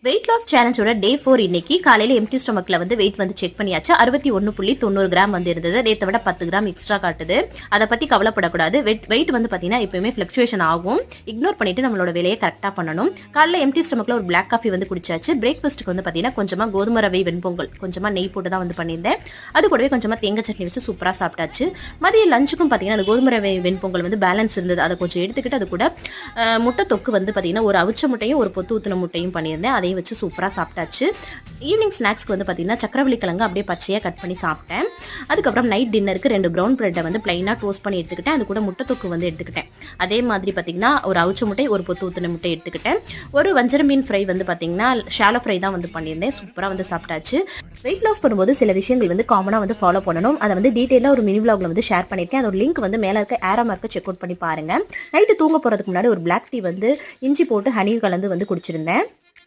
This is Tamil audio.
வெயிட் லாஸ் சேலஞ்சோட டே 4 இன்னைக்கு காலையில எம்டி ஸ்டொமக்ல வந்து வெயிட் வந்து செக் பண்ணியாச்சு. 61.90 கிராம் வந்து இருந்தது. நேத்தை விட 10 கிராம் எக்ஸ்ட்ரா காட்டுது. அதை பத்தி கவலைப்படக்கூடாது. வெயிட் வந்து பாத்தீங்கன்னா எப்பயுமே பிளக்சுவேஷன் ஆகும். இக்னோர் பண்ணிட்டு நம்மளோட வேலையை கரெக்டா பண்ணணும். காலையில எம்டி ஸ்டொமக்ல ஒரு பிளாக் காஃபி வந்து குடிச்சாச்சு. பிரேக்ஃபாஸ்ட்டுக்கு வந்து பாத்தீங்கன்னா கொஞ்சமா கோதுமை ரவை வெண்பொங்கல் கொஞ்சமா நெய் போட்டு தான் வந்து பண்ணியிருந்தேன். அது கூடவே கொஞ்சமா தேங்காய் சட்னி வச்சு சூப்பரா சாப்பிட்டாச்சு. மதிய லஞ்சுக்கும் பாத்தீங்கன்னா அந்த கோதுமை ரவை வெண்பொங்கல் வந்து பேலன்ஸ் இருந்தது. அதை கொஞ்சம் எடுத்துக்கிட்டு அது கூட முட்டை தொக்கு வந்து பாத்தீங்கன்னா ஒரு அவிச்ச முட்டையும் ஒரு பொத்து ஊத்தின முட்டையும் பண்ணியிருந்தேன். அதையும் வச்சு சூப்பரா சாப்பிட்டாச்சு. ஈவினிங் ஸ்நாக்ஸ்க்கு வந்து பாத்தீங்கன்னா சக்கரவள்ளி கிழங்கு அப்படியே பச்சையா கட் பண்ணி சாப்பிட்டேன். அதுக்கப்புறம் நைட் டின்னருக்கு 2 ப்ரௌன் பிரெட்டை வந்து பிளைனா டோஸ்ட் பண்ணி எடுத்துக்கிட்டேன். அது கூட முட்டை தொக்கு வந்து எடுத்துக்கிட்டேன். அதே மாதிரி பாத்தீங்கன்னா ஒரு அவிச்ச முட்டை ஒரு பொத்து ஊத்தின முட்டை எடுத்துக்கிட்டேன். ஒரு வஞ்சர மீன் ஃப்ரை வந்து பாத்தீங்கன்னா ஷாலோ ஃப்ரை தான் வந்து பண்ணியிருந்தேன். சூப்பரா வந்து சாப்பிட்டாச்சு. வெயிட் லாஸ் பண்ணும்போது சில விஷயங்கள் வந்து காமனா வந்து ஃபாலோ பண்ணணும். அதை வந்து டீடைலா ஒரு மினி vlogல வந்து ஷேர் பண்ணிருக்கேன். அதோட லிங்க் வந்து மேல இருக்க ஏரோ மார்க்க செக் அவுட் பண்ணி பாருங்க. நைட்டு தூங்க போறதுக்கு முன்னாடி ஒரு பிளாக் டீ வந்து இஞ்சி போட்டு ஹனி கலந்து வந்து குடிச்சிருந்தேன்.